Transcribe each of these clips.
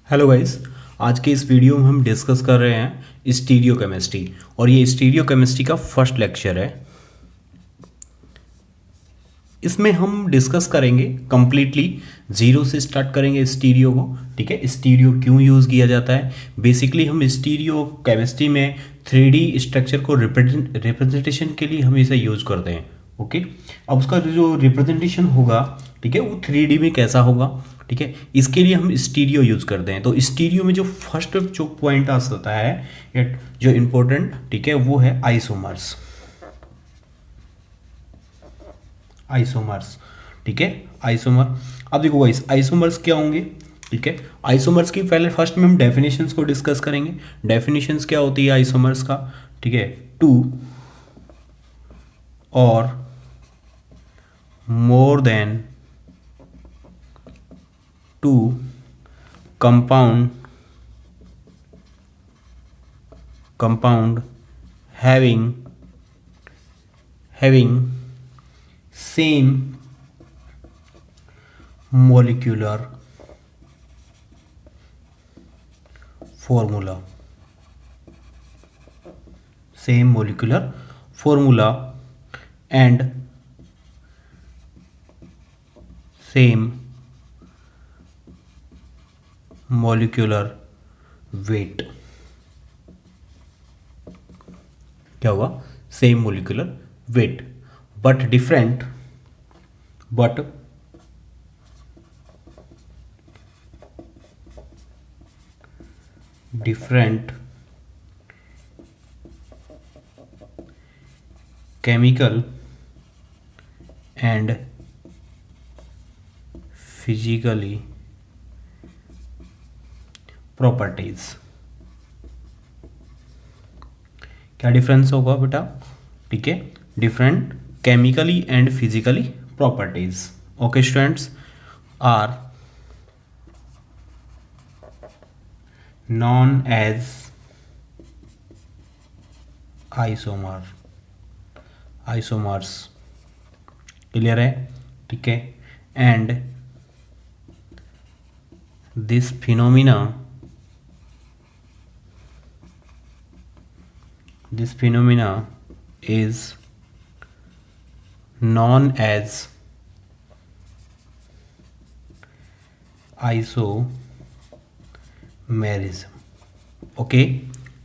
Hello guys. आज के इस वीडियो में हम डिस्कस कर रहे हैं स्टीरियोकेमिस्ट्री और ये स्टीरियोकेमिस्ट्री का फर्स्ट लेक्चर है। इसमें हम डिस्कस करेंगे कंप्लीटली जीरो से स्टार्ट करेंगे स्टीरियो को। ठीक है, स्टीरियो क्यों यूज़ किया जाता है। बेसिकली हम स्टीरियो केमिस्ट्री में 3D स्ट्रक्चर को रिप्रेजेंटेशन के लिए हम इसे यूज करते हैं। ओके, अब उसका जो रिप्रेजेंटेशन होगा, ठीक है, वो 3D में कैसा होगा। ठीक है, इसके लिए हम स्टीरियो यूज करते हैं। तो स्टीरियो में जो फर्स्ट जो पॉइंट आ सकता है जो इम्पोर्टेंट, ठीक है, वो है आइसोमर्स। आइसोमर्स, ठीक है, आइसोमर। अब देखो गाइस, आइसोमर्स क्या होंगे। ठीक है, आइसोमर्स की पहले फर्स्ट में हम डेफिनेशंस को डिस्कस करेंगे। डेफिनेशंस क्या होती है आइसोमर्स का। ठीक है, टू और more than two compound having same molecular formula and same molecular weight। क्या होगा, same molecular weight but different chemical and physically properties. क्या डिफरेंस होगा बेटा। ठीक है, different chemically and physically properties. Okay students, are known as isomers. Clear है। ठीक है, and this phenomena is known as isomerism। Okay,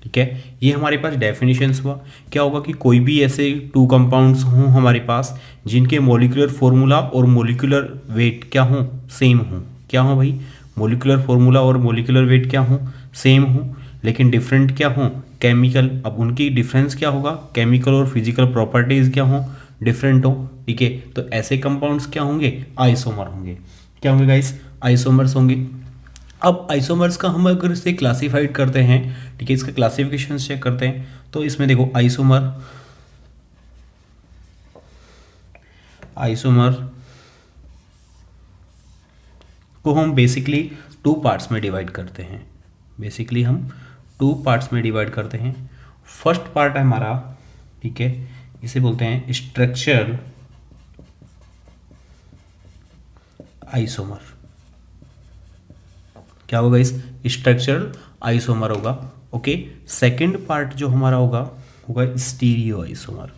ठीक है, ये हमारे पास डेफिनेशंस हुआ। क्या होगा कि कोई भी ऐसे टू कंपाउंड्स हों हमारे पास जिनके मोलिकुलर फॉर्मूला और मोलिकुलर वेट क्या हों, सेम हों। क्या हो भाई, मोलिकुलर फॉर्मूला और मोलिकुलर वेट क्या हों, सेम हों, लेकिन डिफरेंट क्या हों, केमिकल। अब उनकी डिफरेंस क्या होगा, केमिकल और फिजिकल प्रॉपर्टीज क्या हों, डिफरेंट हो। ठीक है, तो ऐसे कंपाउंड्स क्या होंगे, आइसोमर होंगे। क्या होंगे गाइस, आइसोमर्स होंगे। अब आइसोमर्स का हम अगर इसे क्लासीफाइड करते हैं, ठीक है, इसका क्लासिफिकेशन चेक करते हैं, तो इसमें देखो आइसोमर को हम बेसिकली टू पार्ट्स में डिवाइड करते हैं। फर्स्ट पार्ट है हमारा, ठीक है, इसे बोलते हैं स्ट्रक्चरल आइसोमर। क्या होगा इस स्ट्रक्चरल आइसोमर होगा। ओके, सेकंड पार्ट जो हमारा होगा स्टीरियो आइसोमर।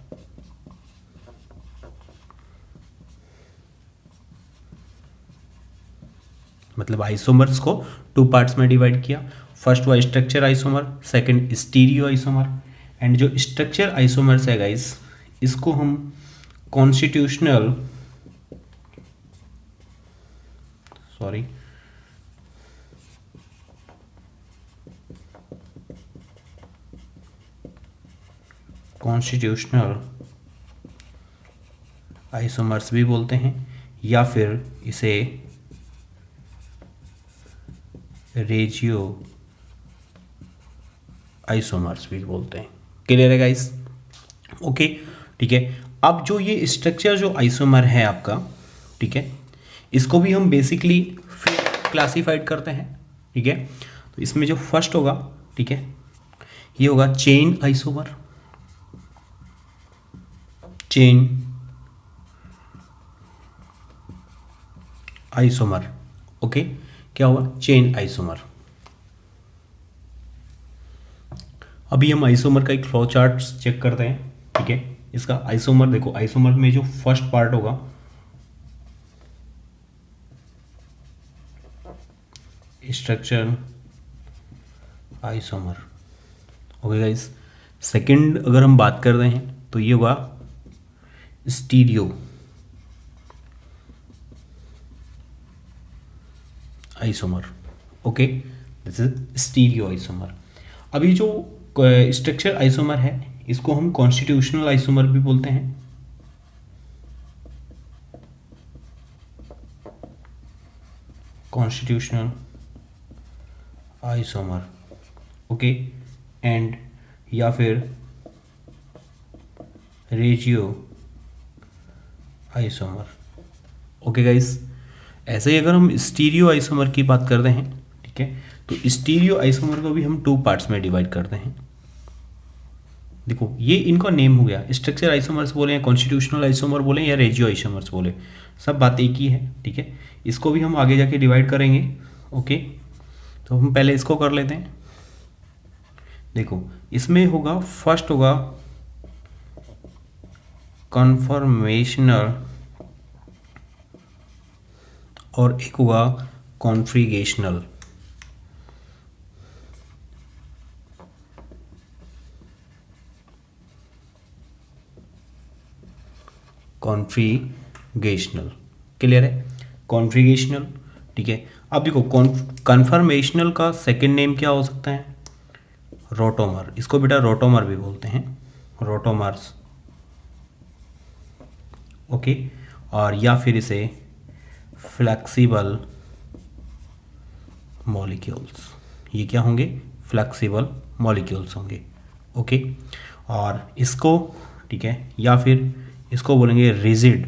मतलब आइसोमर्स को टू पार्ट्स में डिवाइड किया। फर्स्ट हुआ structure isomer, second stereo isomer. And जो स्ट्रक्चर आइसोमर्स है गाइस, इसको हम कॉन्स्टिट्यूशनल आइसोमर्स भी बोलते हैं, या फिर इसे रेजियो आइसोमर्स भी बोलते हैं। क्लियर है गाइस। ओके, ठीक है। अब जो ये स्ट्रक्चर जो आइसोमर है आपका, ठीक है, इसको भी हम बेसिकली फिर क्लासिफाइड करते हैं। ठीक है, तो इसमें जो फर्स्ट होगा, ठीक है, ये होगा चेन आइसोमर। ओके, क्या हुआ, चेन आइसोमर। अभी हम आइसोमर का एक फ्लो चार्ट चेक करते हैं, ठीक है। इसका आइसोमर देखो, आइसोमर में जो फर्स्ट पार्ट होगा structure isomer, okay guys. Second अगर हम बात कर रहे हैं तो ये होगा stereo isomer, okay, this is stereo isomer. अभी जो स्ट्रक्चर आइसोमर है इसको हम कॉन्स्टिट्यूशनल आइसोमर भी बोलते हैं, कॉन्स्टिट्यूशनल आइसोमर, ओके, एंड या फिर रेजियो आइसोमर, ओके गाइस। ऐसे ही अगर हम स्टीरियो आइसोमर की बात करते हैं, ठीक है, तो स्टीरियो आइसोमर को भी हम 2 पार्ट्स में डिवाइड करते हैं। देखो ये इनका नेम हो गया, स्ट्रक्चर आइसोमर्स बोले या कॉन्स्टिट्यूशनल आइसोमर बोले या रेजियो आइसोमर्स बोले, सब बात एक ही है, ठीक है। इसको भी हम आगे जाके डिवाइड करेंगे, ओके। तो हम पहले इसको कर लेते हैं। देखो इसमें होगा, फर्स्ट होगा कन्फर्मेशनल और एक होगा कॉन्फ्रिगेशनल। कॉन्फ्रिगेशनल क्लियर है, कॉन्फ्रिगेशनल, ठीक है। अब देखो कन्फर्मेशनल का सेकंड नेम क्या हो सकता है, रोटोमर, इसको बेटा रोटोमर भी बोलते हैं, रोटोमर्स, ओके। और या फिर इसे फ्लेक्सिबल मॉलिक्यूल्स, ये क्या होंगे, फ्लेक्सिबल मॉलिक्यूल्स होंगे, ओके। और इसको, ठीक है, या फिर इसको बोलेंगे रिजिड,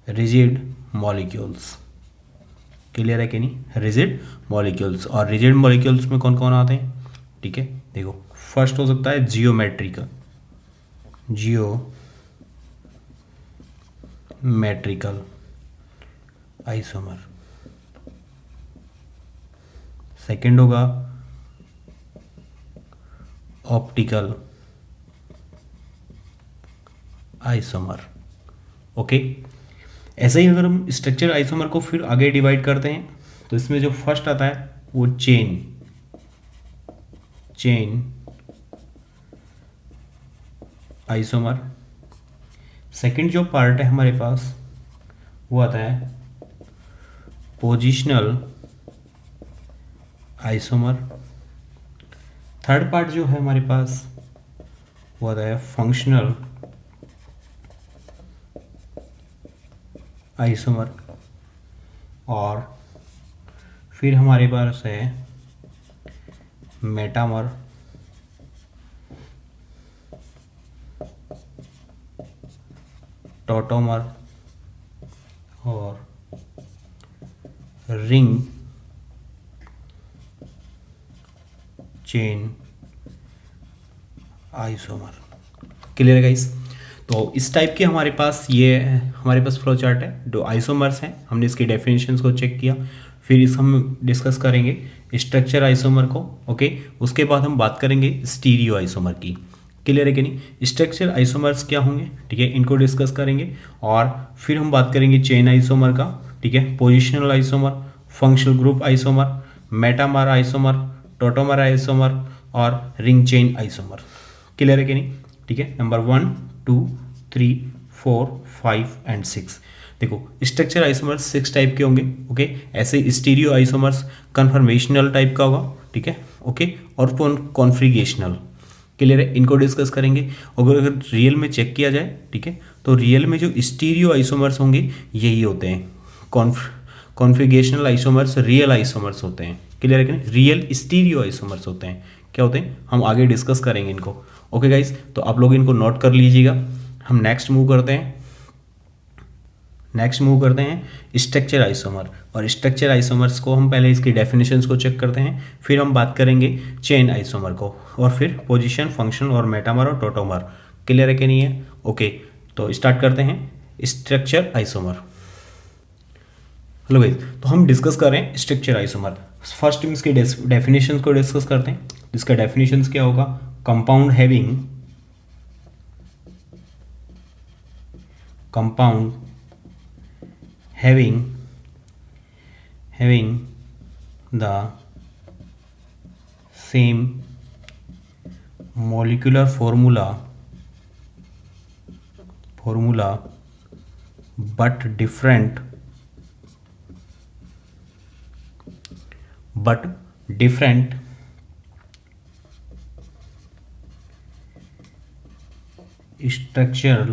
रिजिड मॉलिक्यूल्स, क्लियर है कि नहीं, रिजिड मॉलिक्यूल्स। और रिजिड मॉलिक्यूल्स में कौन कौन आते हैं, ठीक है। देखो फर्स्ट हो सकता है जियोमेट्रिकल, जियोमेट्रिकल आइसोमर। सेकंड होगा ऑप्टिकल आइसोमर, ओके। ऐसे ही अगर हम स्ट्रक्चर आइसोमर को फिर आगे डिवाइड करते हैं तो इसमें जो फर्स्ट आता है वो चेन आइसोमर। सेकंड जो पार्ट है हमारे पास वो आता है पोजिशनल आइसोमर। थर्ड पार्ट जो है हमारे पास वो आता है फंक्शनल आइसोमर। और फिर हमारे पास है मेटामर, टॉटोमर और रिंग चेन आइसोमर, क्लियर है गाइस। तो इस टाइप के हमारे पास ये हमारे पास फ्लो चार्ट है, जो आइसोमर्स हैं, हमने इसकी डेफिनेशंस को चेक किया। फिर इस हम डिस्कस करेंगे स्ट्रक्चर आइसोमर को, ओके। उसके बाद हम बात करेंगे स्टीरियो आइसोमर की, क्लियर है कि नहीं। स्ट्रक्चर आइसोमर्स क्या होंगे, ठीक है, इनको डिस्कस करेंगे। और फिर हम बात करेंगे चेन आइसोमर का, ठीक है, positional isomer, functional group isomer, metamer isomer, tautomer isomer और रिंग चेन आइसोमर, क्लियर है कि नहीं, ठीक है। Number 1 2 3 4 5 and 6। देखो स्ट्रक्चर आइसोमर्स 6 टाइप के होंगे, ओके। ऐसे स्टीरियो आइसोमर्स कन्फर्मेशनल टाइप का होगा, ठीक है, ओके। और कॉन्फ्रिगेशनल, क्लियर है, इनको डिस्कस करेंगे। अगर रियल में चेक किया जाए, ठीक है, तो रियल में जो स्टीरियो आइसोमर्स होंगे यही होते हैं, कॉन्फ्रिगेशनल आइसोमर्स रियल आइसोमर्स होते हैं, क्लियर है कि नहीं, रियल स्टीरियो आइसोमर्स होते हैं, क्या होते हैं, हम आगे डिस्कस करेंगे इनको, ओके गाइस। तो आप लोग इनको नोट कर लीजिएगा। हम नेक्स्ट मूव करते हैं स्ट्रक्चर आइसोमर। और स्ट्रक्चर आइसोमर्स को हम पहले इसकी डेफिनेशंस को चेक करते हैं, फिर हम बात करेंगे चेन आइसोमर को, और फिर पोजीशन, फंक्शन और मेटामर और टोटोमर, क्लियर है कि नहीं है, ओके। तो स्टार्ट करते हैं स्ट्रक्चर आइसोमर। हेलो गाइस, तो हम डिस्कस कर रहे हैं स्ट्रक्चर आइसोमर। फर्स्ट इसके डेफिनेशंस को डिस्कस करते हैं। जिसका डेफिनेशंस क्या होगा, compound having the same molecular formula but different structural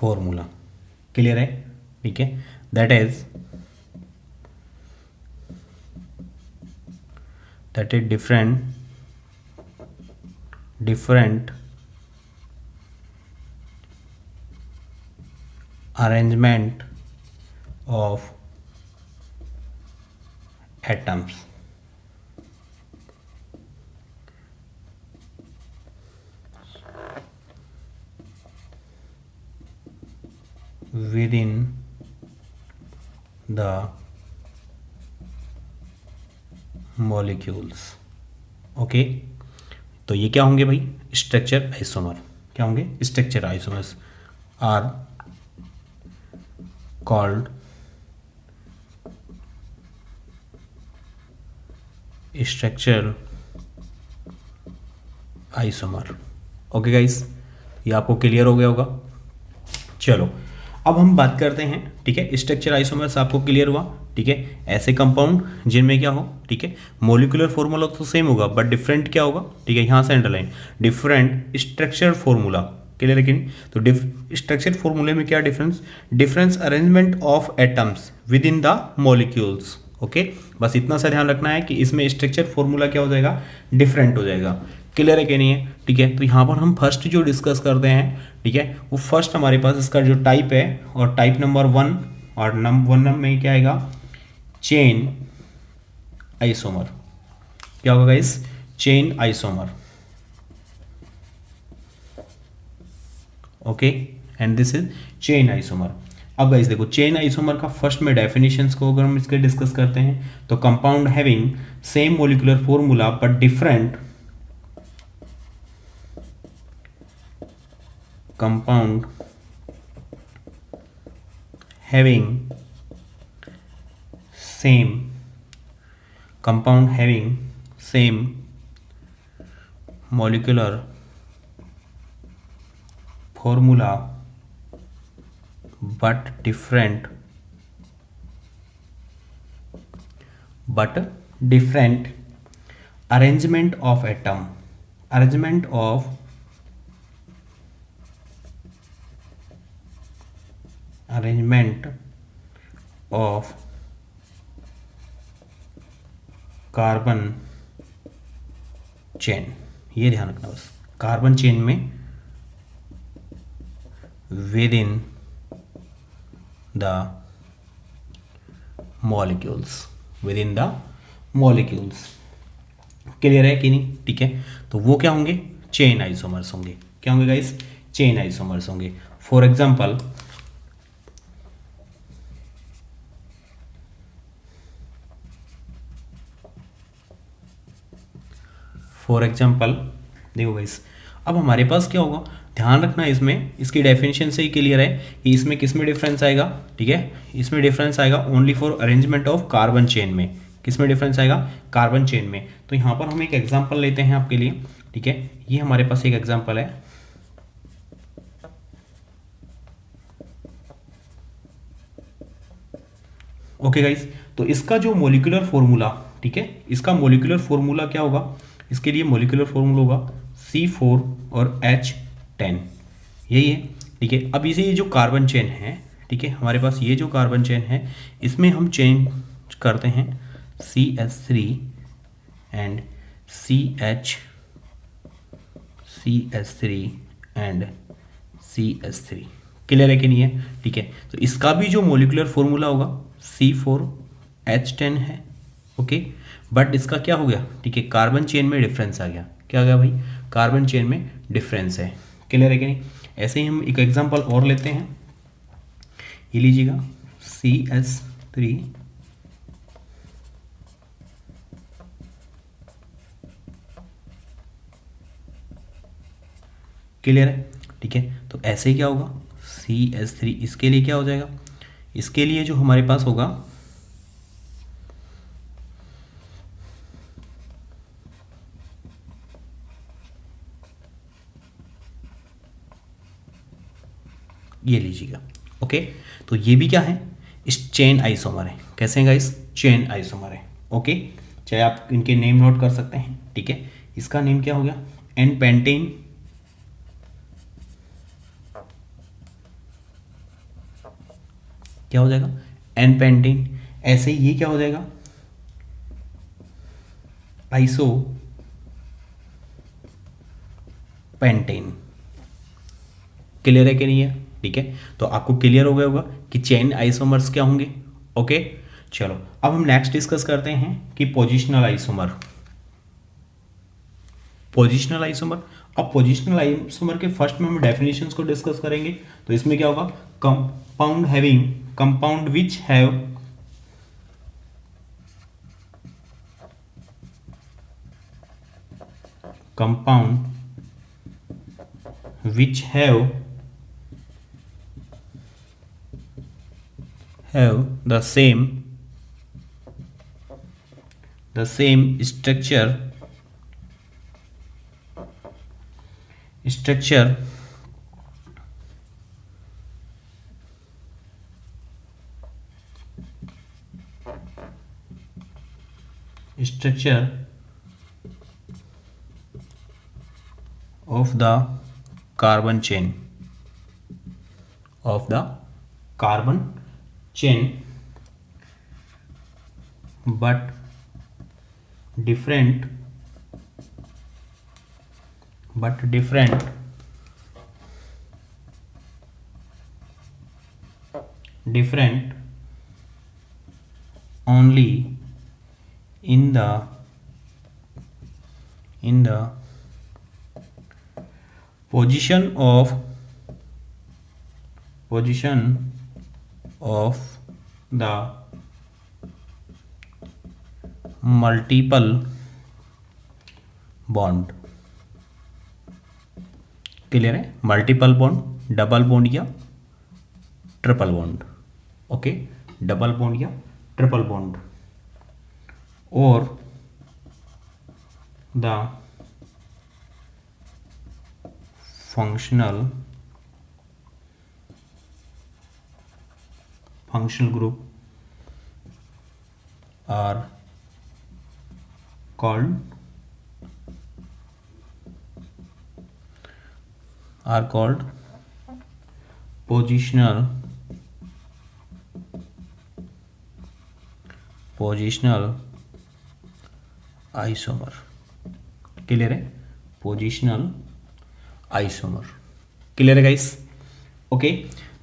formula. Clear है? ठीक है, that is different arrangement of atoms within the molecules. Okay, तो ये क्या होंगे भाई, स्ट्रक्चर आइसोमर. क्या होंगे, structure isomers are called structure isomer. Okay guys, ये आपको क्लियर हो गया होगा. चलो अब हम बात करते हैं, ठीक है, स्ट्रक्चर आइसोमर्स आपको क्लियर हुआ. ठीक है, ऐसे कंपाउंड जिनमें क्या हो, ठीक है, मोलिकुलर फॉर्मूला तो सेम होगा बट डिफरेंट क्या होगा, ठीक है, यहाँ से underline, different structure formula. Clear है कि नहीं? तो स्ट्रक्चर फॉर्मूले में क्या difference arrangement of atoms with in the molecules. Okay, बस इतना सा ध्यान रखना है कि इसमें स्ट्रक्चर फॉर्मूला क्या हो जाएगा, डिफरेंट हो जाएगा. क्लियर है कि नहीं है? ठीक है, तो यहाँ पर हम फर्स्ट जो डिस्कस करते हैं, ठीक है, वो फर्स्ट हमारे पास इसका जो टाइप है, और टाइप नंबर 1 और नंबर 1 में क्या आएगा, चेन आइसोमर. क्या होगा इस chain isomer. Okay, and this is chain isomer. अब गाइस देखो, चेन आइसोमर का फर्स्ट में डेफिनेशंस को अगर हम इसके डिस्कस करते हैं, तो compound having same molecular formula but different compound having same molecular formula but different arrangement of carbon chain. ये ध्यान रखना बस, कार्बन चेन में with in the molecules. Clear है कि नहीं? ठीक है, तो वो क्या होंगे, चेन आइसोमर्स होंगे. क्या होंगे गाइस, चेन आइसोमर्स होंगे. फॉर एग्जाम्पल देखो गाइस, अब हमारे पास क्या होगा, ध्यान रखना इसमें, इसकी डेफिनेशन से ही क्लियर है कि इसमें किस में डिफरेंस आएगा. ठीक है, इसमें डिफरेंस आएगा only for arrangement of carbon chain में. किस में डिफरेंस आएगा, कार्बन चेन में. तो यहाँ पर हम एक एग्जांपल लेते हैं आपके लिए. ठीक है, ये हमारे पास एक एग्जांपल है. ओके गाइस, तो इसका जो मोलिकुलर फॉर्मूला, ठीक है, इसका मोलिकुलर फॉर्मूला क्या होगा, इसके लिए मोलिकुलर फॉर्मूला होगा C4 और H10. यही है. ठीक है, अब इसे ये जो कार्बन चेन है, ठीक है, हमारे पास ये जो कार्बन चेन है, इसमें हम चेंज करते हैं CH3 and CH3 and CH3. Clear है कि नहीं है? ठीक है, तो इसका भी जो मोलिकुलर फॉर्मूला होगा C4H10 है. ओके, बट इसका क्या हो गया, ठीक है, कार्बन चेन में डिफरेंस आ गया. क्या आ गया भाई, कार्बन चेन में डिफरेंस है. क्लियर है कि नहीं? ऐसे ही हम एक एग्जांपल और लेते हैं. ये लीजिएगा CH3 क्लियर है, ठीक है। तो ऐसे ही क्या होगा, CH3 इसके लिए क्या हो जाएगा, इसके लिए जो हमारे पास होगा ये लीजिएगा, ओके। तो ये भी क्या है, इस चेन आइसोमर है। कैसे हैं गाइस, चेन आइसोमर है, ओके। चाहे आप इनके नेम नोट कर सकते हैं, ठीक है। इसका नेम क्या हो गया, एन पेंटेन, क्या हो जाएगा, एन पेंटेन। ऐसे ही ये क्या हो जाएगा, आइसो पेंटेन। क्लियर है कि नहीं है, ठीक है। तो आपको क्लियर हो गया होगा कि चेन आइसोमर्स क्या होंगे, ओके। चलो अब हम नेक्स्ट डिस्कस करते हैं कि पोजिशनल आइसोमर। पोजिशनल आइसोमर, अब पोजिशनल आइसोमर के फर्स्ट में हम डेफिनेशंस को डिस्कस करेंगे। तो इसमें क्या होगा, compound having, compound which have compound which have the same structure of the carbon chain, but different only in the position of the multiple bond। Clear है, मल्टीपल बॉन्ड, डबल बॉन्ड या triple bond, okay. Double bond या triple bond, और the functional group are called positional isomer। Clear है, positional isomer. Clear है guys, okay.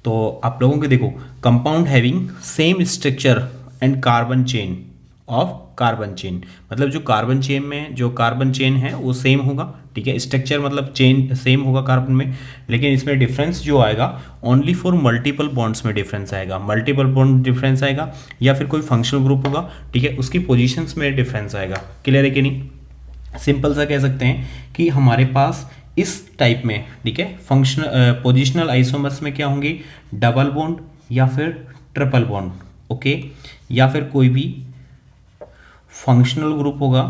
तो आप लोगों के देखो, compound having same structure and carbon chain of carbon chain, मतलब जो कार्बन चेन में जो कार्बन चेन है वो सेम होगा, ठीक है। स्ट्रक्चर मतलब चेन सेम होगा कार्बन में, लेकिन इसमें डिफरेंस जो आएगा ओनली फॉर मल्टीपल बॉन्ड्स में डिफरेंस आएगा, मल्टीपल बॉन्ड डिफरेंस आएगा, या फिर कोई फंक्शनल ग्रुप होगा, ठीक है, उसकी पोजीशंस में डिफरेंस आएगा। क्लियर है कि नहीं, सिंपल सा कह सकते हैं कि हमारे पास इस टाइप में, ठीक है, फंक्शनल पोजिशनल आइसोमर्स में क्या होंगे, डबल बॉन्ड या फिर ट्रिपल बॉन्ड, ओके, या फिर कोई भी फंक्शनल ग्रुप होगा,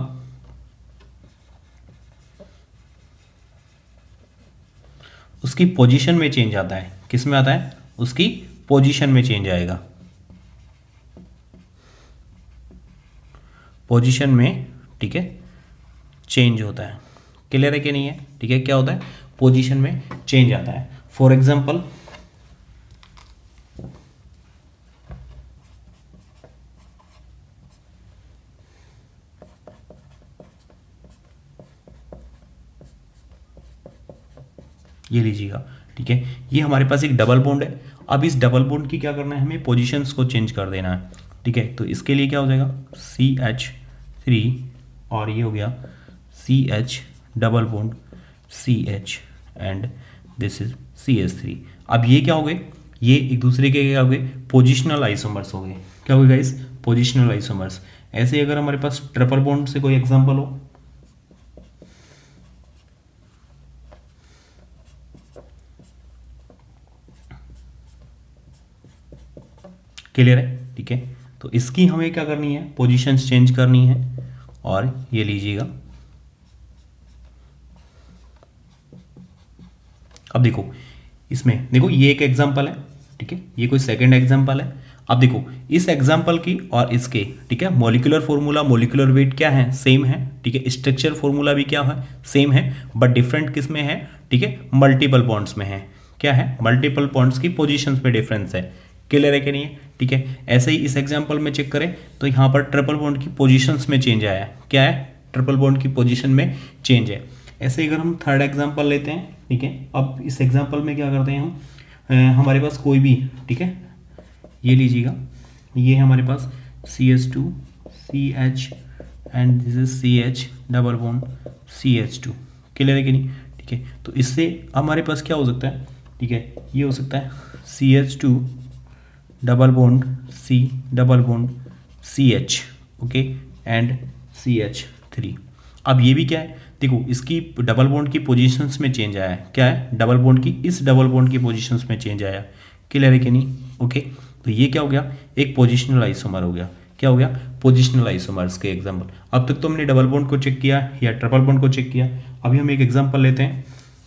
उसकी पोजीशन में चेंज आता है। किस में आता है, उसकी पोजीशन में चेंज आएगा, पोजीशन में, ठीक है, चेंज होता है। क्लियर है कि नहीं है, ठीक है, क्या होता है, पोजीशन में चेंज आता है। फॉर एग्जांपल ये लीजिएगा, ठीक है, ये हमारे पास एक डबल बॉन्ड है। अब इस डबल बॉन्ड की क्या करना है, हमें पोजीशंस को चेंज कर देना है, ठीक है। तो इसके लिए क्या हो जाएगा, CH3 और ये हो गया CH double bond CH and this is CH3। अब ये क्या हो गए, ये एक दूसरे के क्या हो गए, पोजिशनल आइसोमर्स हो गए। क्या हो गए गाइस, पोजिशनल आइसोमर्स। ऐसे ही अगर हमारे पास ट्रिपल बॉन्ड से कोई एग्जांपल हो, क्लियर है, ठीक है। तो इसकी हमें क्या करनी है, पोजीशंस चेंज करनी है। और ये लीजिएगा, अब देखो इसमें देखो ये एक एग्जांपल है, ठीक है, ये कोई सेकंड एग्जांपल है। अब देखो इस एग्जांपल की और इसके, ठीक है, मॉलिक्यूलर फॉर्मूला मॉलिक्यूलर वेट क्या है, सेम है, ठीक है, स्ट्रक्चर फॉर्मूला भी क्या है, सेम है, बट डिफरेंट किस में है, ठीक है, मल्टीपल बॉन्ड्स में है। क्या है, मल्टीपल बॉन्ड्स की पोजीशंस में डिफरेंस है। क्लियर है कि नहीं है, ठीक है। ऐसे ही इस एग्जांपल में चेक करें तो यहाँ पर ट्रिपल बॉन्ड की पोजीशंस में चेंज आया है। क्या है, ट्रिपल बॉन्ड की पोजीशन में चेंज है। ऐसे अगर हम थर्ड एग्जांपल लेते हैं, ठीक है, अब इस एग्जांपल में क्या करते हैं हम, हमारे पास कोई भी, ठीक है, ये लीजिएगा, ये हमारे पास CH2 CH and this is CH double bond CH2। Clear है कि नहीं, ठीक है। तो इससे हमारे पास क्या हो सकता है, ठीक है, ये हो सकता है CH2 double bond C double bond CH, okay, and CH3। अब ये भी क्या है, देखो इसकी डबल बॉन्ड की पोजीशंस में चेंज आया है। क्या है, डबल बॉन्ड की, इस डबल बॉन्ड की पोजीशंस में चेंज आया। क्लियर है कि नहीं, ओके। तो ये क्या हो गया, एक पोजिशनल आइसोमर हो गया। क्या हो गया, पोजिशनल आइसोमर्स के एग्जांपल। अब तक तो हमने डबल बॉन्ड को चेक किया या ट्रिपल बॉन्ड को चेक किया। अभी हम एक एग्जांपल लेते हैं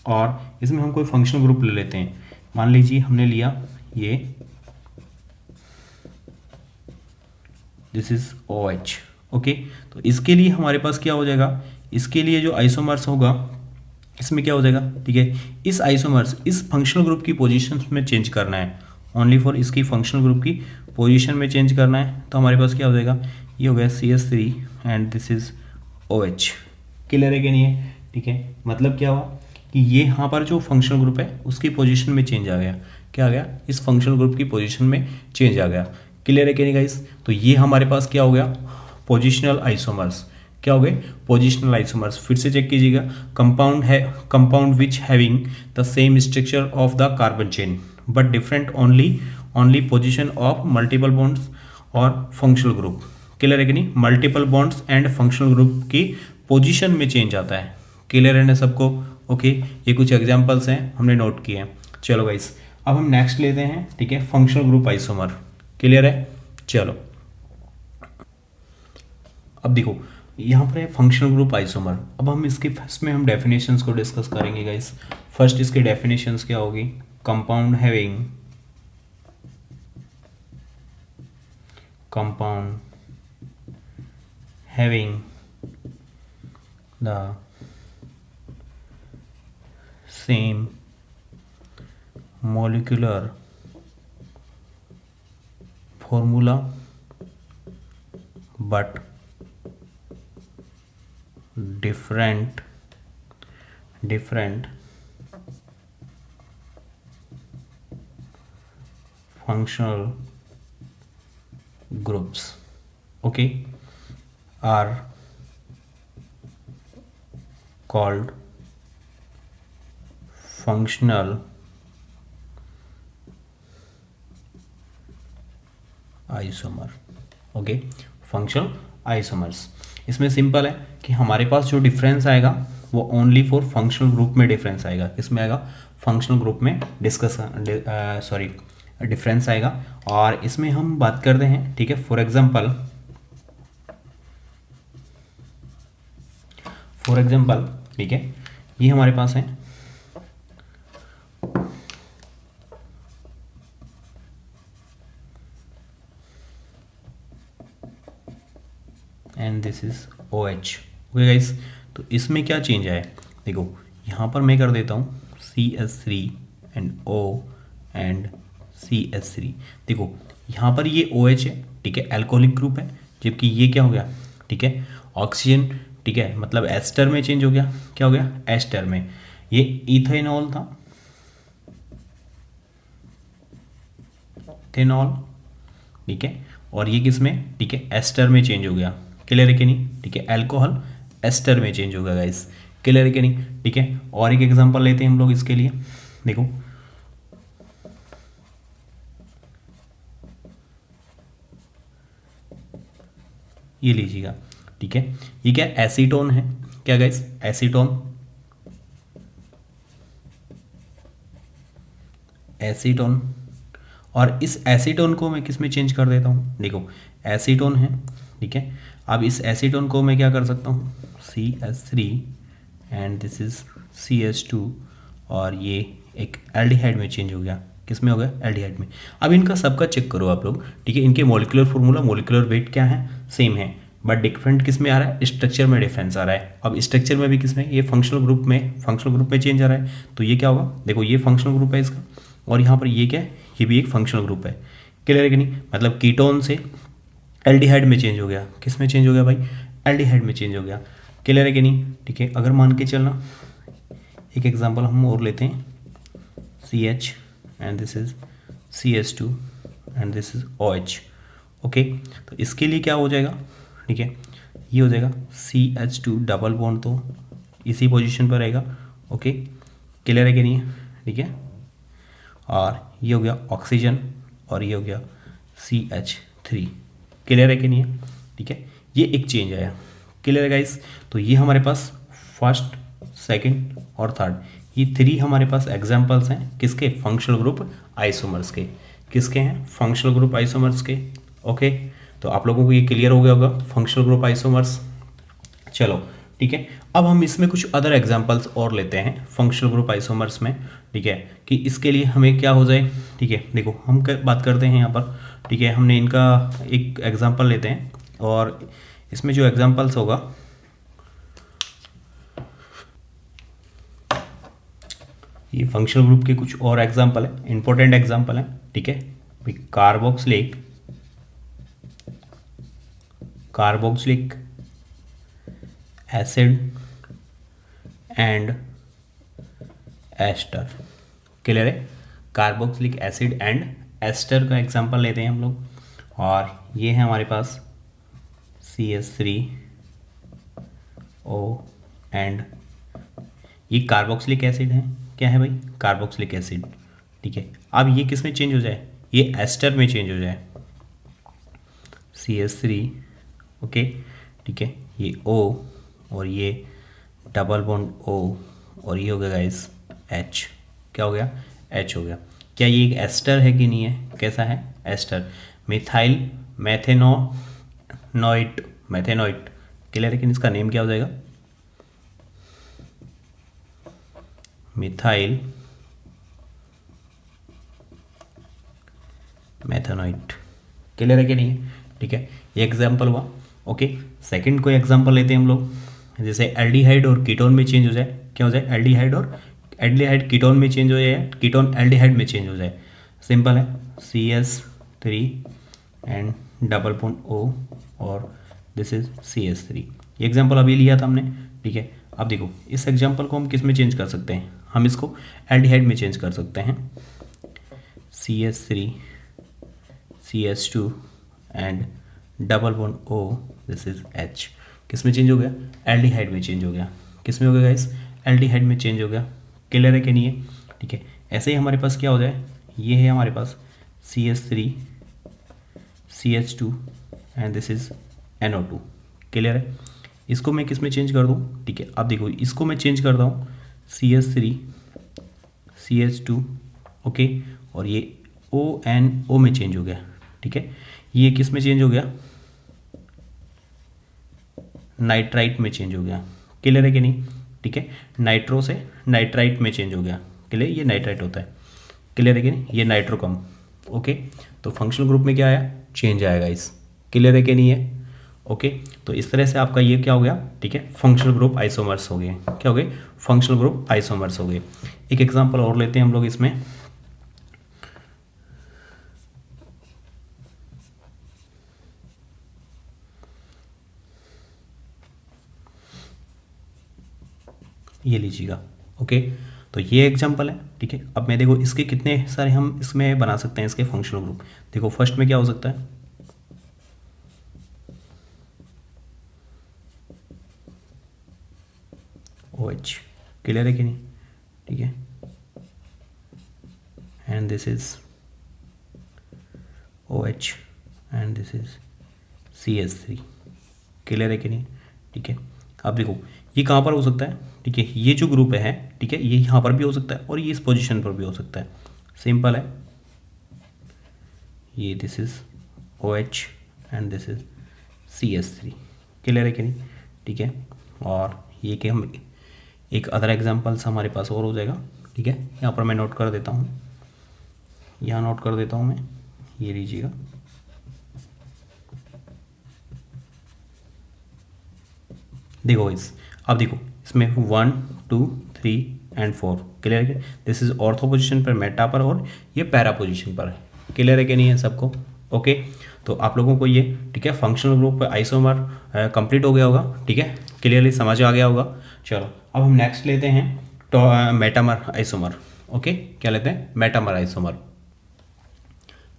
और इसमें हम कोई फंक्शनल ग्रुप ले लेते हैं। मान लीजिए हमने लिया ये, दिस इज OH, ओके। तो इसके लिए हमारे पास क्या हो जाएगा, इसके लिए जो आइसोमर्स होगा इसमें क्या हो जाएगा, ठीक है, इस आइसोमर्स, इस फंक्शनल ग्रुप की पोजीशंस में चेंज करना है, ओनली फॉर इसकी फंक्शनल ग्रुप की पोजीशन में चेंज करना है। तो हमारे पास क्या हो जाएगा, ये हो गया CH3 and this is OH। Clear है कि नहीं है, ठीक है। मतलब क्या हुआ कि ये यहाँ पर जो फंक्शनल ग्रुप है उसकी पोजीशन में चेंज आ गया। क्या आ गया, इस फंक्शनल ग्रुप की पोजीशन में चेंज आ गया। क्लियर है कि नहीं गाइस। तो ये हमारे पास क्या हो गया, पोजिशनल आइसोमर्स। क्या हो गए, पोजिशनल आइसोमर्स। फिर से चेक कीजिएगा, कंपाउंड है, compound which having the same structure of the carbon chain but different only position of multiple bonds और फंक्शनल ग्रुप। क्लियर है कि नहीं, multiple bonds and functional group की पोजिशन में चेंज आता है। क्लियर है ना सबको, ओके। ये कुछ एग्जाम्पल्स हैं हमने नोट किए हैं। चलो गाइस, अब हम नेक्स्ट लेते हैं, ठीक है, फंक्शनल ग्रुप आइसोमर। क्लियर है, चलो अब देखो यहाँ पर है फंक्शनल ग्रुप आइसोमर। अब हम इसके फर्स्ट में हम डेफिनेशंस को डिस्कस करेंगे गाइस। फर्स्ट इसके डेफिनेशंस क्या होगी, compound having the same molecular formula but different functional groups, okay, are called functional isomer. Okay, functional isomers. इसमें सिंपल है कि हमारे पास जो डिफरेंस आएगा वो ओनली फॉर फंक्शनल ग्रुप में डिफरेंस आएगा। किसमें आएगा, फंक्शनल ग्रुप में डिफरेंस आएगा। और इसमें हम बात करते हैं, ठीक है, फॉर एग्जांपल ठीक है, ये हमारे पास है and this is OH, okay guys. तो इसमें क्या चेंज आया, देखो यहाँ पर मैं कर देता हूँ CH3 and O and CH3। देखो यहाँ पर ये OH है, ठीक है, एल्कोहलिक ग्रुप है, जबकि ये क्या हो गया, ठीक है, ऑक्सीजन, ठीक है, मतलब एस्टर में चेंज हो गया। क्या हो गया, एस्टर में। ये इथेनॉल था, इथेनॉल, ठीक है, और ये किस में, ठीक है, एस्टर में चेंज हो गया। क्लियर है कि नहीं, ठीक है, अल्कोहल एस्टर में चेंज होगा गाइस। क्लियर है कि नहीं, ठीक है। और एक एग्जांपल लेते हैं हम लोग इसके लिए, देखो ये लीजिएगा, ठीक है, ये क्या एसीटोन है। क्या गाइस, एसीटोन और इस एसीटोन को मैं किस में चेंज कर देता हूँ, देखो एसीटोन है, ठीक है। अब इस एसीटोन को मैं क्या कर सकता हूँ, CH3 and this is CH2 और ये एक एल्डिहाइड में चेंज हो गया, किस में हो गया, एल्डिहाइड में। अब इनका सबका चेक करो आप लोग, ठीक है। इनके मॉलिक्यूलर फार्मूला, मॉलिक्यूलर वेट क्या है, सेम है, बट डिफरेंट किस में आ रहा है, स्ट्रक्चर में डिफरेंस आ रहा है। अब स्ट्रक्चर में भी किस में, ये फंक्शनल ग्रुप में चेंज आ रहा है, तो ये क्या होगा, देखो ये फंक्शनल ग्रुप है इसका, और यहाँ पर ये क्या है, ये भी एक फंक्शनल ग्रुप है। क्लियर है कि नहीं, मतलब कीटोन से एल्डिहाइड में चेंज हो गया, किस में चेंज हो गया भाई, एल्डिहाइड में चेंज हो गया। क्लियर है कि नहीं, ठीक है। अगर मान के चलना एक एग्जांपल हम और लेते हैं, CH and this is CH2 and this is OH, okay. तो इसके लिए क्या हो जाएगा, ठीक है, ये हो जाएगा CH2 डबल बॉन्ड, तो इसी पोजीशन पर रहेगा, ओके। क्लियर है कि नहीं, ठीक है। और ये हो गया ऑक्सीजन और ये हो गया CH3। क्लियर है कि नहीं है, ठीक है। ये एक चेंज आया, क्लियर है गाइस। तो ये हमारे पास फर्स्ट, सेकंड और थर्ड, ये 3 हमारे पास एग्जांपल्स हैं किसके, फंक्शनल ग्रुप आइसोमर्स के। किसके हैं, फंक्शनल ग्रुप आइसोमर्स के, ओके। तो आप लोगों को ये क्लियर हो गया होगा फंक्शनल ग्रुप आइसोमर्स। चलो ठीक है, अब हम इसमें कुछ अदर एग्जांपल्स और लेते हैं फंक्शनल ग्रुप आइसोमर्स में, ठीक है, कि इसके लिए हमें क्या हो जाए, ठीक है। देखो हम बात करते हैं यहाँ पर, ठीक है, हमने इनका एक एग्जांपल लेते हैं और इसमें जो एग्जांपल्स होगा, ये फंक्शनल ग्रुप के कुछ और एग्जांपल है, इंपॉर्टेंट एग्जांपल है, ठीक है। Carboxylic acid and ester. Clear है, कार्बोक्सिलिक एसिड एंड एस्टर का एग्जांपल लेते हैं हम लोग, और ये है हमारे पास CH3O एंड ये कार्बोक्सिलिक एसिड है, क्या है भाई, कार्बोक्सिलिक एसिड, ठीक है। अब ये किस में चेंज हो जाए, ये एस्टर में चेंज हो जाए, CH3, ओके, ठीक है। ये O और ये डबल बॉन्ड O और ये हो गया गाइस H, क्या हो गया, H हो गया। क्या ये एक एस्टर है कि नहीं है, कैसा है, एस्टर, मिथाइल मैथेनोइट, क्लियर है कि इसका नेम क्या हो जाएगा, मिथाइल मैथेनोइट। क्लियर है कि नहीं, ठीक है। ये एग्जांपल हुआ, ओके। सेकंड कोई एग्जांपल लेते हैं हम लोग, जैसे एल्डिहाइड और कीटोन में चेंज हो जाए, क्या हो जाए, एल्डिहाइड कीटोन में चेंज हो जाए, कीटोन एल्डिहाइड में चेंज हो जाए, सिंपल है, CH3 and double bond O और दिस इज CH3। ये एग्जांपल अभी लिया था हमने, ठीक है। अब देखो इस एग्जांपल को हम किस में चेंज कर सकते हैं, हम इसको एल्डिहाइड में चेंज कर सकते हैं, CH3 CH2 and double bond O this is H, किस में चेंज हो गया, एल्डिहाइड में चेंज हो गया, किस में हो गया गाइस, एल्डिहाइड में चेंज हो गया। क्लियर है कि नहीं है, ठीक है। ऐसे ही हमारे पास क्या हो जाए, ये है हमारे पास CH3 CH2 and this is NO2। Clear है, इसको मैं किस में चेंज कर दूँ, ठीक है। अब देखो इसको मैं चेंज करता हूँ CH3 CH2, ओके, और ये ONO में चेंज हो गया, ठीक है। ये किस में चेंज हो गया, नाइट्राइट में चेंज हो गया। क्लियर है कि नहीं, ठीक है। नाइट्रो से नाइट्राइट में चेंज हो गया, क्लियर, ये नाइट्राइट होता है, क्लियर है कि नहीं, ये नाइट्रोकम, ओके। तो फंक्शनल ग्रुप में क्या आया, चेंज आएगा इस, क्लियर है कि नहीं है, ओके। तो इस तरह से आपका ये क्या हो गया, ठीक है, फंक्शनल ग्रुप आइसोमर्स हो गए, क्या हो गए, फंक्शनल ग्रुप आइसोमर्स हो गए। एक एग्जांपल और लेते हैं हम लोग इसमें, ये लीजिएगा, ओके। तो ये एग्जांपल है, ठीक है। अब मैं देखो इसके कितने सारे हम इसमें बना सकते हैं इसके फंक्शनल ग्रुप। देखो फर्स्ट में क्या हो सकता है, OH, क्लियर है कि नहीं, ठीक है, and this is OH and this is CH3, clear है कि नहीं, ठीक है। अब देखो ये कहाँ पर हो सकता है, ठीक है, ये जो ग्रुप है, ठीक है, ये यहाँ पर भी हो सकता है और ये इस पोजीशन पर भी हो सकता है, सिंपल है, ये this is OH and this is CH3। Clear है कि नहीं? ठीक है। और ये कि हम एक अदर एग्जांपल्स हमारे पास और हो जाएगा। ठीक है, यहाँ पर मैं नोट कर देता हूँ, यहाँ नोट कर देता हूँ मैं, ये लीजिएगा। देखो इस, अब देखो इसमें 1 2 3 एंड 4। क्लियर है? दिस इज ऑर्थो पोजिशन पर, मेटा पर, और ये पैरा पोजिशन पर है। क्लियर है कि नहीं है सबको? ओके, तो आप लोगों को ये, ठीक है, फंक्शनल ग्रुप आइसोमर कंप्लीट हो गया होगा। ठीक है, क्लियरली समझ आ गया होगा। चलो अब हम नेक्स्ट लेते हैं तो मेटामर आइसोमर। ओके, क्या लेते हैं? Metamer isomer.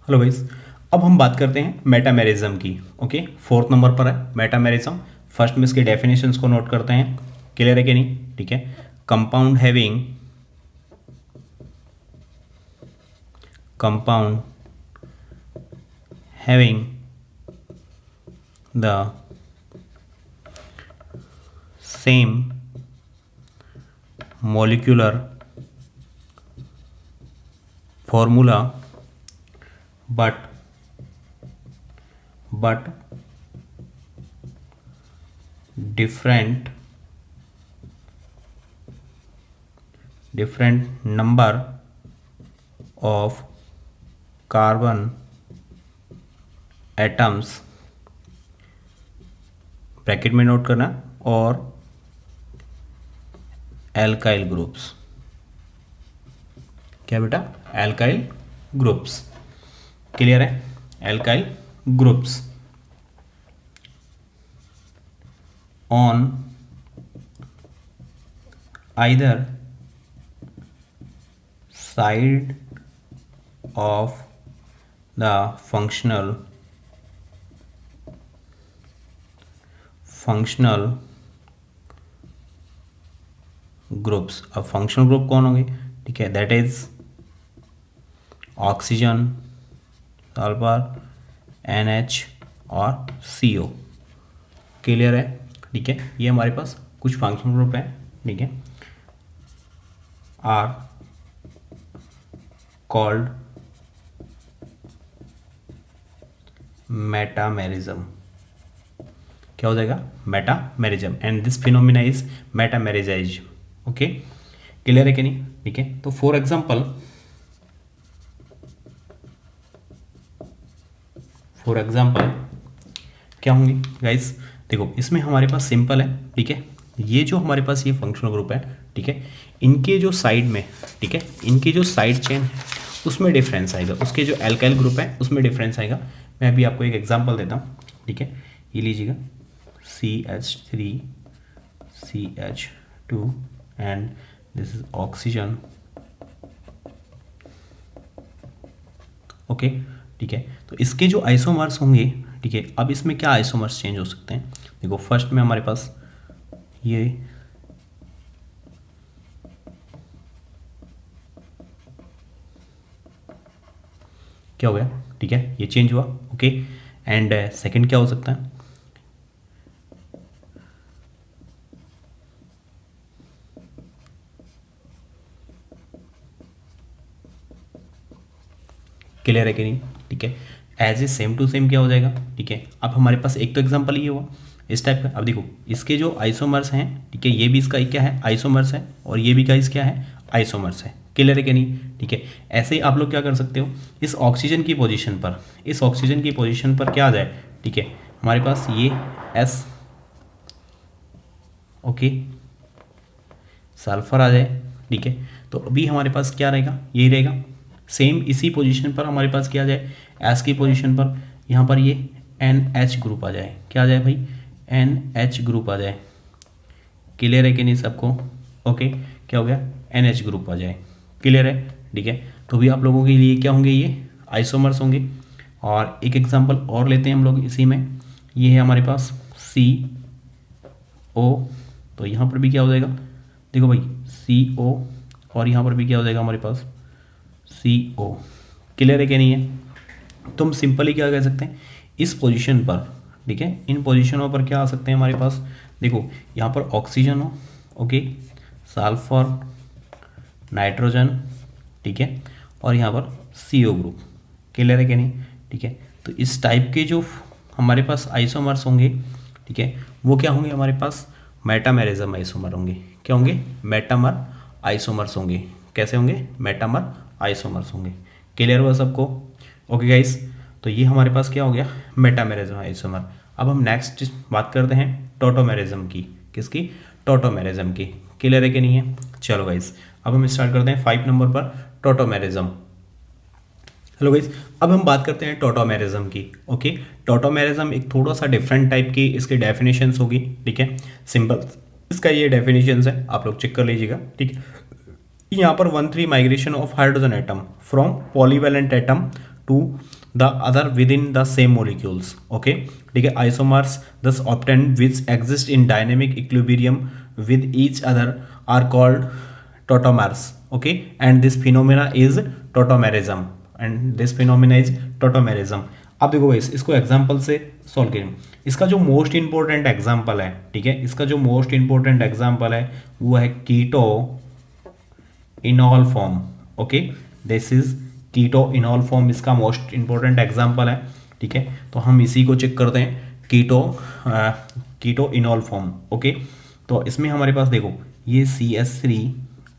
हेलो गाइस, अब हम बात करते हैं मेटामेरिज्म की। ओके, 4th नंबर पर है मेटामेरिज्म। फर्स्ट में इसके डेफिनेशंस को नोट करते हैं। क्लियर है कि नहीं? ठीक है, compound having the same molecular formula but different number of carbon atoms, bracket में नोट करना, और एल्काइल ग्रुप्स। क्या बेटा? Alkyl groups. क्लियर है? Alkyl groups on either side of the functional groups. अब फंक्शनल ग्रुप कौन होंगे? ठीक है, that is oxygen, sulphur, NH और CO। क्लियर है? ठीक है, ये हमारे पास कुछ फंक्शनल ग्रुप है। ठीक है, आर कॉल्ड मेटामेरिज्म। क्या हो जाएगा? Metamerism, and this phenomena is metamerizes. Okay, clear है कि नहीं? ठीक है, तो फॉर एग्जांपल क्या होंगे गाइस? देखो इसमें हमारे पास सिंपल है। ठीक है, ये जो हमारे पास ये फंक्शनल ग्रुप है, ठीक है, इनके जो साइड में, ठीक है, इनके जो साइड चेन है उसमें डिफरेंस आएगा, उसके जो एल्काइल ग्रुप है उसमें डिफरेंस आएगा। मैं अभी आपको एक एग्जांपल देता हूँ। ठीक है, ये लीजिएगा CH3 CH2 and this is oxygen. Okay, ठीक है, तो इसके जो आइसोमर्स होंगे, ठीक है, अब इसमें क्या आइसोमर्स चेंज हो सकते हैं? देखो फर्स्ट में हमारे पास ये क्या हो गया? ठीक है, ये चेंज हुआ। ओके, एंड सेकंड क्या हो सकता है? क्लियर है कि नहीं? ठीक है, as a same to same क्या हो जाएगा? ठीक है, अब हमारे पास एक तो एग्जांपल ये हुआ इस टाइप का। अब देखो इसके जो आइसोमर्स हैं, ठीक है, ये भी इसका क्या है? आइसोमर्स है, और ये भी का इस क्या है? आइसोमर्स है। क्लियर है कि नहीं? ठीक है, ऐसे ही आप लोग क्या कर सकते हो, इस ऑक्सीजन की पोजीशन पर क्या आ जाए? ठीक है, हमारे पास ये S, ओके, सल्फर आ जाए। ठीक है, तो अभी हमारे पास क्या रहेगा? यही रहेगा सेम। इसी पोजीशन पर हमारे पास क्या आ जाए? एस की पोजीशन पर यहाँ पर ये NH ग्रुप आ जाए। क्या आ जाए भाई? NH ग्रुप आ जाए। क्लियर है कि नहीं सबको? ओके, क्या हो गया? NH ग्रुप आ जाए। क्लियर है? ठीक है, तो भी आप लोगों के लिए क्या होंगे? ये आइसोमर्स होंगे। और एक एग्जांपल और लेते हैं हम लोग इसी में। ये है हमारे पास CO, तो यहाँ पर भी क्या हो जाएगा? देखो भाई CO, और यहाँ पर भी क्या हो जाएगा हमारे पास? CO। क्लियर है कि नहीं है? तो हम सिंपली क्या कह सकते हैं, इस पोजीशन पर, ठीक है, इन पोजीशनों पर क्या आ सकते हैं हमारे पास? देखो यहाँ पर ऑक्सीजन हो, ओके, सल्फर, नाइट्रोजन, ठीक है, और यहाँ पर CO ग्रुप। क्लियर है कि नहीं? ठीक है। तो इस टाइप के जो हमारे पास आइसोमर्स होंगे, ठीक है, वो क्या होंगे हमारे पास, मेटामेरिज्म आइसोमर होंगे। क्या होंगे, मेटामर आइसोमर्स होंगे। कैसे होंगे, मेटामर आइसोमर्स होंगे। क्लियर हुआ सबको? ओके गाइस, तो ये हमारे पास क्या हो गया, मेटामेरिज्म आइसोमर। अब हम नेक्स्ट बात करते हैं टॉटोमेरिज्म की। किसकी, टॉटोमेरिज्म की। क्लियर है कि नहीं है? चलो गाइस, अब हम स्टार्ट करते हैं 5 नंबर पर टॉटोमेरिज्म। हेलो गाइस, अब हम बात करते हैं टॉटोमेरिज्म की। ओके, टॉटोमेरिज्म एक थोड़ा सा डिफरेंट टाइप की इसकी डेफिनेशंस होगी, ठीक है। सिंपल इसका ये डेफिनेशंस है, आप लोग चेक कर लीजिएगा, ठीक है। यहाँ पर 1,3 migration of hydrogen atom from polyvalent atom to the other within the same molecules. Okay, ठीक है। Isomers thus obtain which exist in dynamic equilibrium with each other are called tautomers. Okay, and this phenomena is tautomerism, and this phenomena is tautomerism. अब देखो guys, इसको example से solve करें। इसका जो most important example है, ठीक है, इसका जो मोस्ट इंपॉर्टेंट एग्जांपल है वो है keto enol form. Okay, this is keto enol form, इसका मोस्ट इंपॉर्टेंट एग्जांपल है, ठीक है। तो हम इसी को चेक करते हैं, कीटो इनॉल फॉर्म। ओके, तो इसमें हमारे पास देखो ये CH3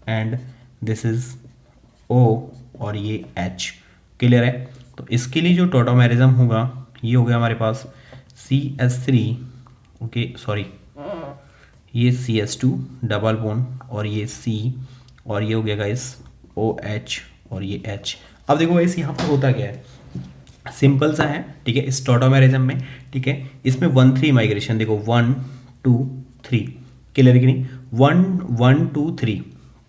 and this is O और ये H। क्लियर है? तो इसके लिए जो टॉटोमेरिज्म होगा ये हो गया हमारे पास CH3, ओके सॉरी, ये CH2 डबल बॉन्ड और ये C और ये हो गया गाइस OH और ये H। अब देखो गाइस यहाँ पर होता क्या है, सिंपल सा है, ठीक है, इस टॉटोमेरिज्म में, ठीक है। इसमें 1,3 माइग्रेशन देखो 1 2 3। क्लियर है कि नहीं? 1 1 2 3।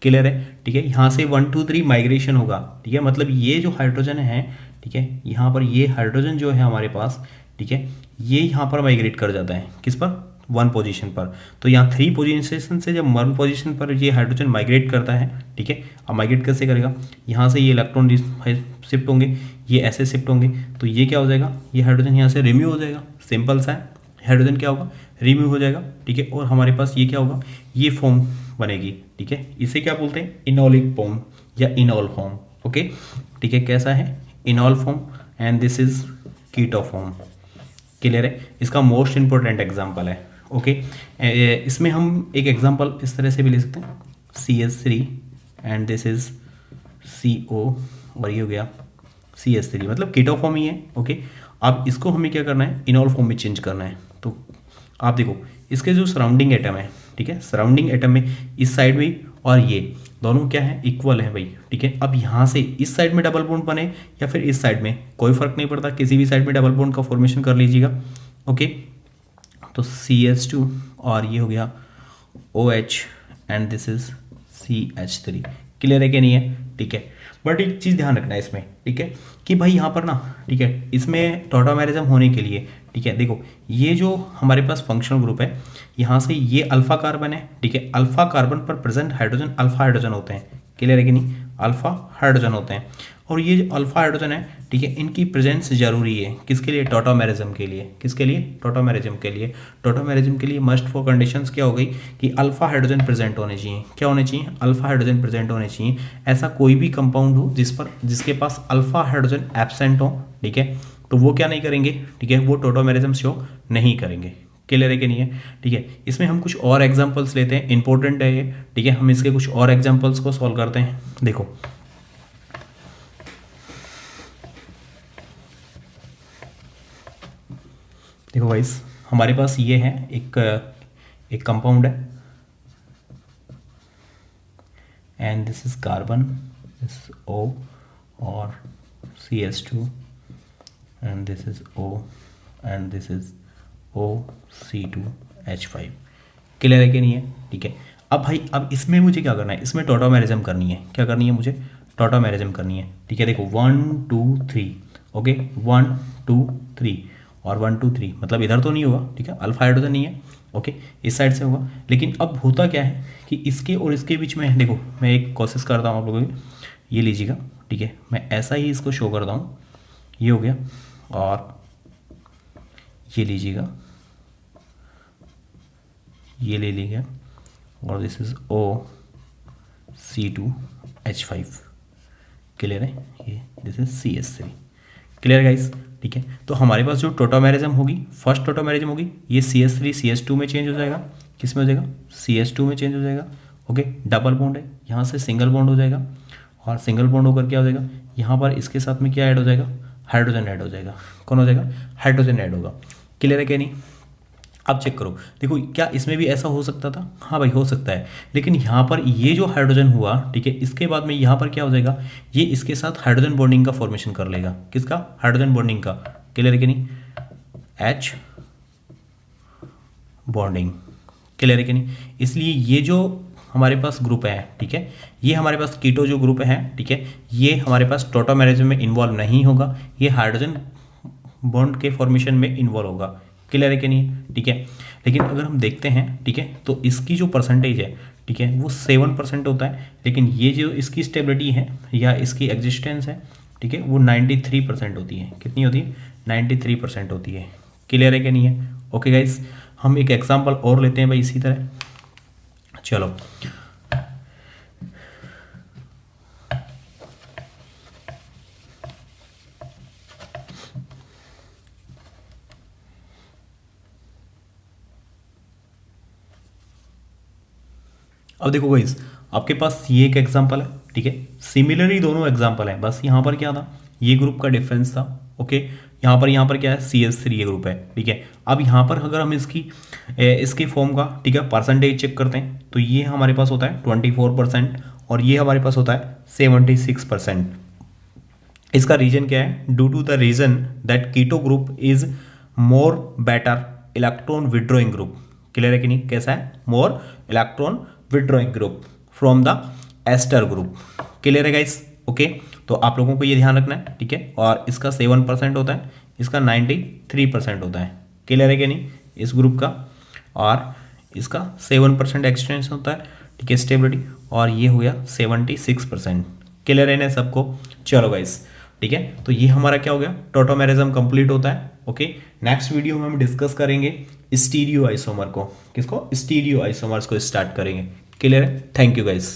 क्लियर है? ठीक है, यहाँ से 1 2 3 माइग्रेशन होगा, ठीक है। मतलब ये जो हाइड्रोजन है, ठीक है, यहाँ पर ये हाइड्रोजन जो है हमारे पास, ठीक है, ये यहाँ पर माइग्रेट कर जाता है किस पर, 1 पोजीशन पर। तो यहाँ 3 पोजीशन से जब 1 पोजीशन पर ये हाइड्रोजन माइग्रेट करता है, ठीक है। अब माइग्रेट कैसे करेगा, यहाँ से ये इलेक्ट्रॉन शिफ्ट होंगे, ये ऐसे शिफ्ट होंगे, तो ये क्या हो जाएगा, ये हाइड्रोजन यहाँ से रिमूव हो जाएगा। सिंपल सा है, हाइड्रोजन क्या होगा, रिमूव हो जाएगा, ठीक है। और हमारे पास ये क्या होगा, ये फॉर्म बनेगी, ठीक है। इसे क्या बोलते हैं, इनोलिक फॉर्म या इनॉल फॉर्म। ओके, ठीक है, कैसा है, enol form, and this is keto form. Clear है? इसका मोस्ट इंपॉर्टेंट एग्जाम्पल है। ओके, इसमें हम एक एग्जाम्पल इस तरह से भी ले सकते हैं, CH3 and this is CO और ये हो गया CH3, मतलब कीटो फॉर्म ही है। ओके, अब इसको हमें क्या करना है, इनॉल फॉर्म में चेंज करना है। तो आप देखो इसके जो सराउंडिंग एटम है, ठीक है, सराउंडिंग एटम में इस साइड में और ये दोनों क्या है, इक्वल है भाई, ठीक है। अब यहाँ से इस साइड में डबल बॉन्ड बने या फिर इस साइड में, कोई फर्क नहीं पड़ता, किसी भी साइड में डबल बॉन्ड का फॉर्मेशन कर लीजिएगा। ओके, तो CH2 और ये हो गया OH and this is CH3। Clear है कि नहीं है? ठीक है, बट एक चीज़ ध्यान रखना है इसमें, ठीक है, कि भाई यहाँ पर ना, ठीक है, इसमें टॉटोमेरिज्म होने के लिए, ठीक है, देखो ये जो हमारे पास फंक्शनल ग्रुप है, यहाँ से ये अल्फा कार्बन है, ठीक है। अल्फा कार्बन पर प्रेजेंट हाइड्रोजन अल्फा हाइड्रोजन होते हैं। क्लियर है कि नहीं? अल्फा हाइड्रोजन होते हैं, और ये जो अल्फा हाइड्रोजन है, ठीक है, इनकी प्रेजेंस जरूरी है किसके लिए, टॉटोमेरिज्म के लिए। किसके लिए? टॉटोमेरिज्म के लिए। टॉटोमेरिज्म के लिए मस्ट फॉर कंडीशंस क्या हो गई कि अल्फा हाइड्रोजन प्रेजेंट होने चाहिए। क्या होने चाहिए? अल्फा हाइड्रोजन प्रेजेंट होने चाहिए। ऐसा कोई भी कंपाउंड हो जिसके पास अल्फा हाइड्रोजन एब्सेंट हो, ठीक है, तो वो क्या नहीं करेंगे, ठीक है, वो टॉटोमेरिज्म शो नहीं करेंगे। क्लियर है कि नहीं है? ठीक है, इसमें हम कुछ और एग्जांपल्स लेते हैं, इंपॉर्टेंट है ये, ठीक है। हम इसके कुछ और एग्जांपल्स को सॉल्व करते हैं। देखो देखो गाइस, हमारे पास ये है एक कंपाउंड है, and this is carbon, this O और CH2 and this is O and this is OC2H5। Clear है कि नहीं है? ठीक है, अब भाई अब इसमें मुझे क्या करना है, इसमें टॉटोमेरिज्म करनी है। क्या करनी है मुझे? टॉटोमेरिज्म करनी है, ठीक है। देखो 1 2 3, ओके, 1 2 3 और 1 2 3, मतलब इधर तो नहीं होगा, ठीक है, अल्फा हाइड्रोजन नहीं है, ओके, इस साइड से होगा। लेकिन अब होता क्या है कि इसके और इसके बीच में, देखो मैं एक कोशिश करता हूँ आप लोगों की, ये लीजिएगा, ठीक है, मैं ऐसा ही इसको शो करता हूँ, ये हो गया, और ये लीजिएगा, ये ले लीजिएगा, और दिस इज OC2H5। क्लियर है? ये this is CH3। Clear guys? ठीक ठीक है। तो हमारे पास जो टोटोमेरिज्म होगी, फर्स्ट टोटोमेरिज्म होगी, ये CH3 CH2 में चेंज हो जाएगा, किस में हो जाएगा, CH2 में चेंज हो जाएगा। ओके, डबल बॉन्ड है, यहाँ से सिंगल बॉन्ड हो जाएगा, और सिंगल बॉन्ड होकर क्या हो जाएगा, यहाँ पर इसके साथ में क्या ऐड हो जाएगा, हाइड्रोजन ऐड हो जाएगा। कौन हो जाएगा, हाइड्रोजन ऐड होगा। क्लियर है क्या नहीं। अब चेक करो, देखो क्या इसमें भी ऐसा हो सकता था, हाँ भाई हो सकता है, लेकिन यहाँ पर ये जो हाइड्रोजन हुआ, ठीक है, इसके बाद में यहाँ पर क्या हो जाएगा, ये इसके साथ हाइड्रोजन बॉन्डिंग का फॉर्मेशन कर लेगा। किसका, हाइड्रोजन बॉन्डिंग का। क्लियर है कि नहीं, H बॉन्डिंग। क्लियर है कि नहीं। इसलिए ये जो हमारे पास ग्रुप है, ठीक है, ये हमारे पास कीटो जो ग्रुप है, ठीक है, ये हमारे पास टोटोमेरिज्म में इन्वॉल्व नहीं होगा, ये हाइड्रोजन बॉन्ड के फॉर्मेशन में इन्वॉल्व होगा। क्लियर है कि नहीं, ठीक है। लेकिन अगर हम देखते हैं, ठीक है, तो इसकी जो परसेंटेज है, ठीक है, वो 7% होता है, लेकिन ये जो इसकी स्टेबिलिटी है या इसकी एग्जिस्टेंस है, ठीक है, वो 93% होती है। कितनी होती है, 93% होती है। क्लियर है कि नहीं है। ओके गाइस, हम एक एग्जांपल और लेते हैं भाई इसी तरह। चलो, अब देखो गाइस, आपके पास ये एक एग्जांपल है, ठीक है, सिमिलरली दोनों एग्जांपल है, बस यहाँ पर क्या था, ये ग्रुप का डिफरेंस था। ओके, यहाँ पर क्या है, CH3 ये ग्रुप है, ठीक है। अब यहाँ पर अगर हम इसकी फॉर्म का, ठीक है, परसेंटेज चेक करते हैं, तो ये हमारे पास होता है 24% और ये हमारे पास होता है 76%। इसका रीजन क्या है, due to the reason that keto group is more better electron withdrawing group. Clear है कि नहीं, कैसा है, more electron withdrawing group from the ester group. Clear है गाइस। ओके, तो आप लोगों को ये ध्यान रखना है, ठीक है। और इसका 7% होता है, इसका 93% होता है। क्लियर है कि नहीं, इस ग्रुप का, और इसका 7% एक्सटेंशन होता है, ठीक है, स्टेबिलिटी, और ये हो गया 76%। क्लियर है ना सबको। चलो गाइस, ठीक है, तो ये हमारा क्या हो गया, टोटोमेरिज्म कंप्लीट होता है। ओके, नेक्स्ट वीडियो में हम डिस्कस करेंगे स्टीरियो आइसोमर को। किसको, स्टीरियो आइसोमर्स को स्टार्ट करेंगे। क्लियर है, थैंक यू गाइस।